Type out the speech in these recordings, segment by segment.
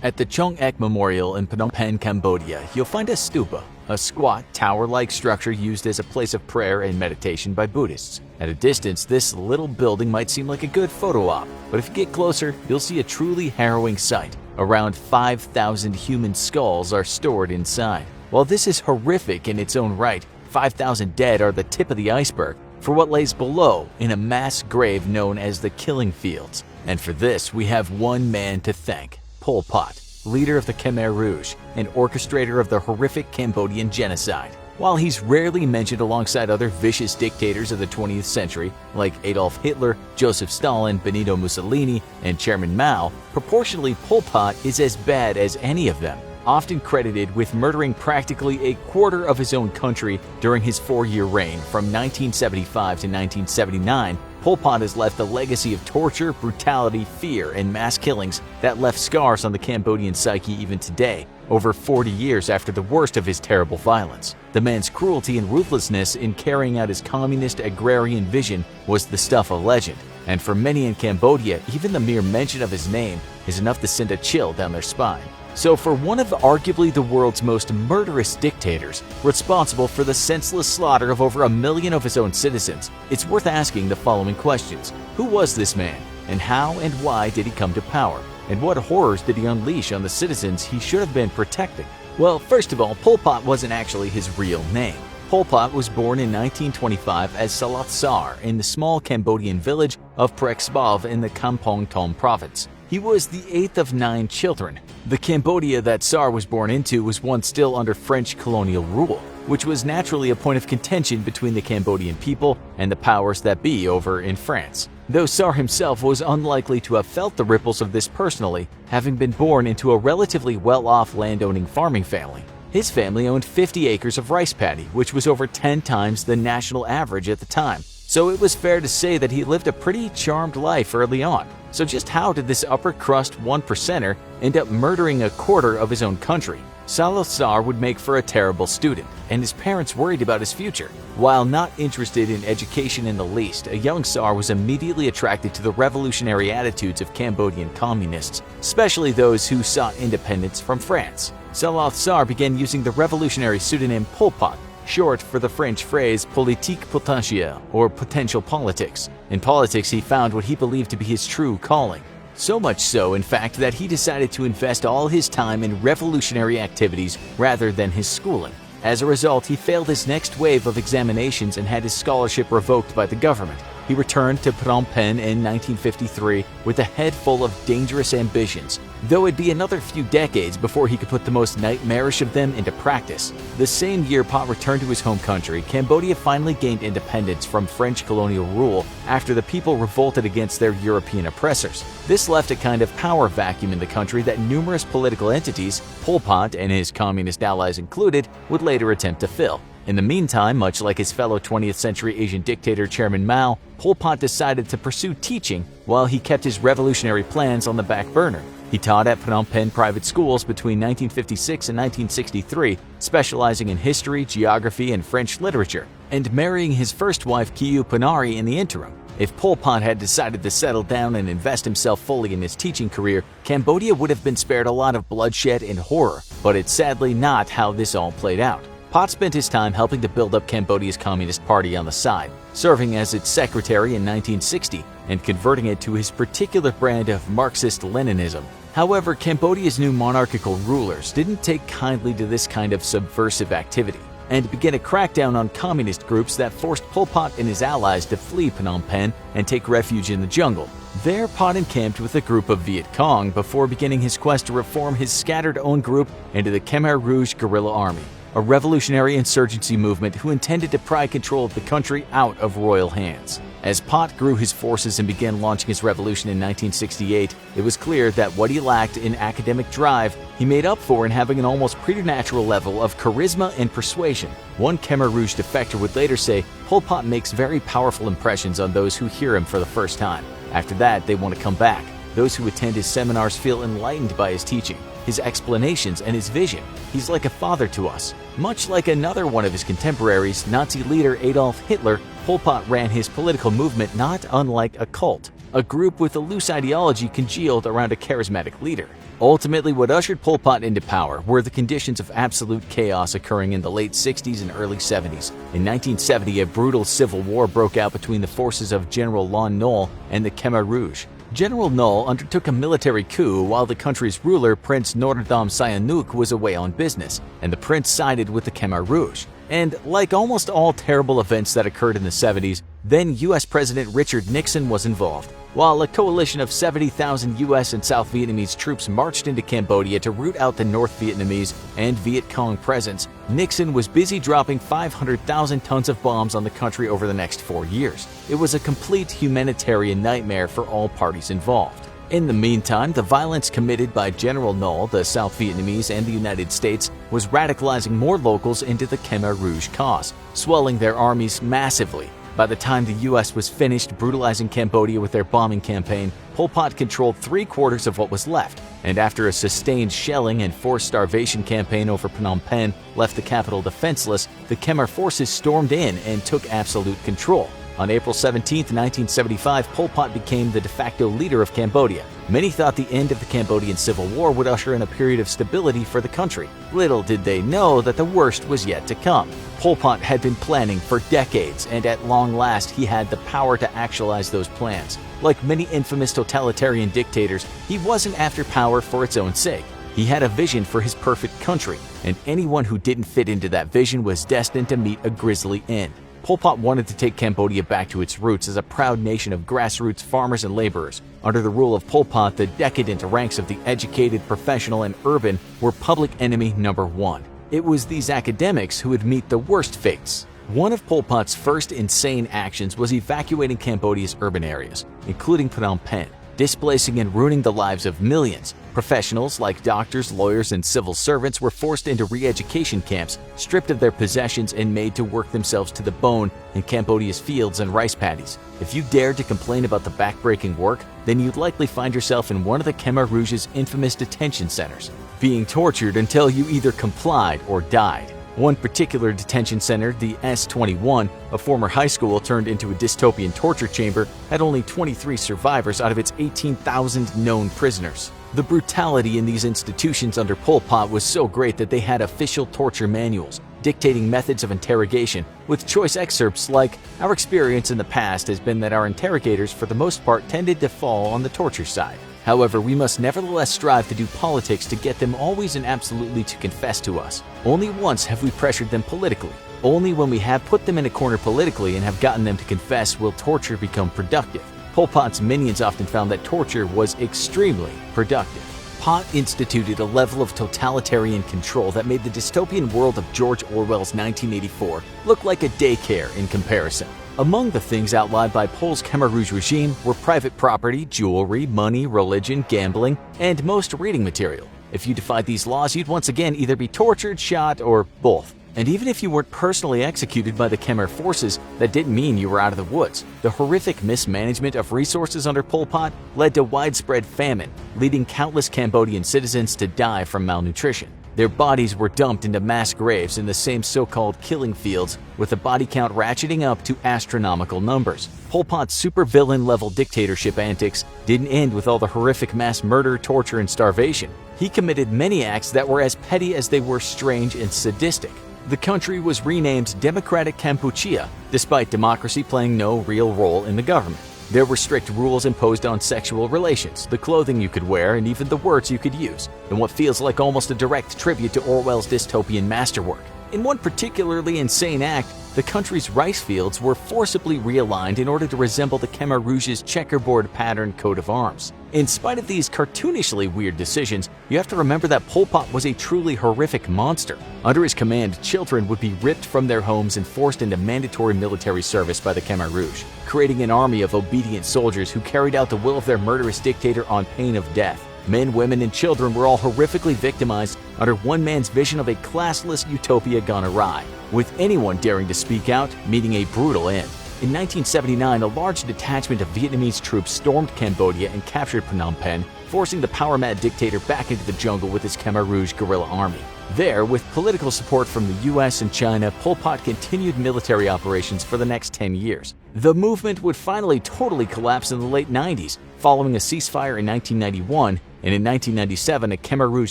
At the Chong Ek Memorial in Phnom Penh, Cambodia, you'll find a stupa, a squat, tower-like structure used as a place of prayer and meditation by Buddhists. At a distance, this little building might seem like a good photo op, but if you get closer, you'll see a truly harrowing sight. Around 5,000 human skulls are stored inside. While this is horrific in its own right, 5,000 dead are the tip of the iceberg for what lays below in a mass grave known as the Killing Fields. And for this, we have one man to thank: Pol Pot, leader of the Khmer Rouge and orchestrator of the horrific Cambodian genocide. While he's rarely mentioned alongside other vicious dictators of the 20th century like Adolf Hitler, Joseph Stalin, Benito Mussolini, and Chairman Mao, proportionally Pol Pot is as bad as any of them. Often credited with murdering practically a quarter of his own country during his 4-year reign from 1975 to 1979, Pol Pot has left a legacy of torture, brutality, fear, and mass killings that left scars on the Cambodian psyche even today, over 40 years after the worst of his terrible violence. The man's cruelty and ruthlessness in carrying out his communist agrarian vision was the stuff of legend, and for many in Cambodia, even the mere mention of his name is enough to send a chill down their spine. So for one of arguably the world's most murderous dictators, responsible for the senseless slaughter of over 1 million of his own citizens, it's worth asking the following questions. Who was this man? And how and why did he come to power? And what horrors did he unleash on the citizens he should have been protecting? Well, first of all, Pol Pot wasn't actually his real name. Pol Pot was born in 1925 as Salath Sar in the small Cambodian village of Prexbov in the Kampong Tom province. He was the 8th of 9 children. The Cambodia that Sar was born into was once still under French colonial rule, which was naturally a point of contention between the Cambodian people and the powers that be over in France. Though Sar himself was unlikely to have felt the ripples of this personally, having been born into a relatively well-off landowning farming family. His family owned 50 acres of rice paddy, which was over 10 times the national average at the time. So it was fair to say that he lived a pretty charmed life early on. So just how did this upper-crust 1%er end up murdering a quarter of his own country? Salath Sar would make for a terrible student, and his parents worried about his future. While not interested in education in the least, a young Sar was immediately attracted to the revolutionary attitudes of Cambodian communists, especially those who sought independence from France. Salath Sar began using the revolutionary pseudonym Pol Pot, short for the French phrase politique potentielle, or potential politics. In politics, he found what he believed to be his true calling. So much so, in fact, that he decided to invest all his time in revolutionary activities rather than his schooling. As a result, he failed his next wave of examinations and had his scholarship revoked by the government. He returned to Phnom Penh in 1953 with a head full of dangerous ambitions, though it'd be another few decades before he could put the most nightmarish of them into practice. The same year Pot returned to his home country, Cambodia finally gained independence from French colonial rule after the people revolted against their European oppressors. This left a kind of power vacuum in the country that numerous political entities, Pol Pot and his communist allies included, would later attempt to fill. In the meantime, much like his fellow 20th century Asian dictator Chairman Mao, Pol Pot decided to pursue teaching while he kept his revolutionary plans on the back burner. He taught at Phnom Penh private schools between 1956 and 1963, specializing in history, geography, and French literature, and marrying his first wife Kiyu Panari in the interim. If Pol Pot had decided to settle down and invest himself fully in his teaching career, Cambodia would have been spared a lot of bloodshed and horror, but it's sadly not how this all played out. Pot spent his time helping to build up Cambodia's Communist Party on the side, serving as its secretary in 1960 and converting it to his particular brand of Marxist-Leninism. However, Cambodia's new monarchical rulers didn't take kindly to this kind of subversive activity and began a crackdown on communist groups that forced Pol Pot and his allies to flee Phnom Penh and take refuge in the jungle. There, Pot encamped with a group of Viet Cong before beginning his quest to reform his scattered own group into the Khmer Rouge guerrilla army, a revolutionary insurgency movement who intended to pry control of the country out of royal hands. As Pot grew his forces and began launching his revolution in 1968, it was clear that what he lacked in academic drive, he made up for in having an almost preternatural level of charisma and persuasion. One Khmer Rouge defector would later say, Pol Pot makes very powerful impressions on those who hear him for the first time. After that, they want to come back. Those who attend his seminars feel enlightened by his teaching, his explanations, and his vision. He's like a father to us. Much like another one of his contemporaries, Nazi leader Adolf Hitler, Pol Pot ran his political movement not unlike a cult. A group with a loose ideology congealed around a charismatic leader. Ultimately, what ushered Pol Pot into power were the conditions of absolute chaos occurring in the late 60s and early 70s. In 1970, a brutal civil war broke out between the forces of General Lon Nol and the Khmer Rouge. General Nol undertook a military coup while the country's ruler, Prince Norodom Sihanouk, was away on business, and the prince sided with the Khmer Rouge. And like almost all terrible events that occurred in the 70s, then U.S. President Richard Nixon was involved. While a coalition of 70,000 U.S. and South Vietnamese troops marched into Cambodia to root out the North Vietnamese and Viet Cong presence, Nixon was busy dropping 500,000 tons of bombs on the country over the next 4 years. It was a complete humanitarian nightmare for all parties involved. In the meantime, the violence committed by General Nol, the South Vietnamese, and the United States was radicalizing more locals into the Khmer Rouge cause, swelling their armies massively. By the time the U.S. was finished brutalizing Cambodia with their bombing campaign, Pol Pot controlled 3/4 of what was left, and after a sustained shelling and forced starvation campaign over Phnom Penh left the capital defenseless, the Khmer forces stormed in and took absolute control. On April 17, 1975, Pol Pot became the de facto leader of Cambodia. Many thought the end of the Cambodian Civil War would usher in a period of stability for the country. Little did they know that the worst was yet to come. Pol Pot had been planning for decades, and at long last he had the power to actualize those plans. Like many infamous totalitarian dictators, he wasn't after power for its own sake. He had a vision for his perfect country, and anyone who didn't fit into that vision was destined to meet a grisly end. Pol Pot wanted to take Cambodia back to its roots as a proud nation of grassroots farmers and laborers. Under the rule of Pol Pot, the decadent ranks of the educated, professional, and urban were public enemy number one. It was these academics who would meet the worst fates. One of Pol Pot's first insane actions was evacuating Cambodia's urban areas, including Phnom Penh, displacing and ruining the lives of millions. Professionals like doctors, lawyers, and civil servants were forced into re-education camps, stripped of their possessions, and made to work themselves to the bone in Cambodia's fields and rice paddies. If you dared to complain about the backbreaking work, then you'd likely find yourself in one of the Khmer Rouge's infamous detention centers, being tortured until you either complied or died. One particular detention center, the S-21, a former high school turned into a dystopian torture chamber, had only 23 survivors out of its 18,000 known prisoners. The brutality in these institutions under Pol Pot was so great that they had official torture manuals, dictating methods of interrogation, with choice excerpts like, "Our experience in the past has been that our interrogators for the most part tended to fall on the torture side. However, we must nevertheless strive to do politics to get them always and absolutely to confess to us. Only once have we pressured them politically. Only when we have put them in a corner politically and have gotten them to confess will torture become productive." Pol Pot's minions often found that torture was extremely productive. Pot instituted a level of totalitarian control that made the dystopian world of George Orwell's 1984 look like a daycare in comparison. Among the things outlawed by Pol's Khmer Rouge regime were private property, jewelry, money, religion, gambling, and most reading material. If you defied these laws, you'd once again either be tortured, shot, or both. And even if you weren't personally executed by the Khmer forces, that didn't mean you were out of the woods. The horrific mismanagement of resources under Pol Pot led to widespread famine, leading countless Cambodian citizens to die from malnutrition. Their bodies were dumped into mass graves in the same so-called killing fields, with the body count ratcheting up to astronomical numbers. Pol Pot's supervillain-level dictatorship antics didn't end with all the horrific mass murder, torture, and starvation. He committed many acts that were as petty as they were strange and sadistic. The country was renamed Democratic Kampuchea, despite democracy playing no real role in the government. There were strict rules imposed on sexual relations, the clothing you could wear, and even the words you could use, in what feels like almost a direct tribute to Orwell's dystopian masterwork. In one particularly insane act, the country's rice fields were forcibly realigned in order to resemble the Khmer Rouge's checkerboard pattern coat of arms. In spite of these cartoonishly weird decisions, you have to remember that Pol Pot was a truly horrific monster. Under his command, children would be ripped from their homes and forced into mandatory military service by the Khmer Rouge, creating an army of obedient soldiers who carried out the will of their murderous dictator on pain of death. Men, women, and children were all horrifically victimized under one man's vision of a classless utopia gone awry, with anyone daring to speak out meeting a brutal end. In 1979, a large detachment of Vietnamese troops stormed Cambodia and captured Phnom Penh, forcing the power-mad dictator back into the jungle with his Khmer Rouge guerrilla army. There, with political support from the US and China, Pol Pot continued military operations for the next 10 years. The movement would finally totally collapse in the late 90s, following a ceasefire in 1991, and in 1997 a Khmer Rouge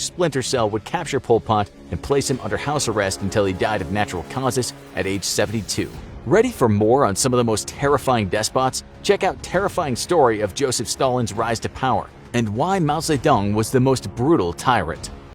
splinter cell would capture Pol Pot and place him under house arrest until he died of natural causes at age 72. Ready for more on some of the most terrifying despots? Check out Terrifying Story of Joseph Stalin's Rise to Power and why Mao Zedong was the most brutal tyrant.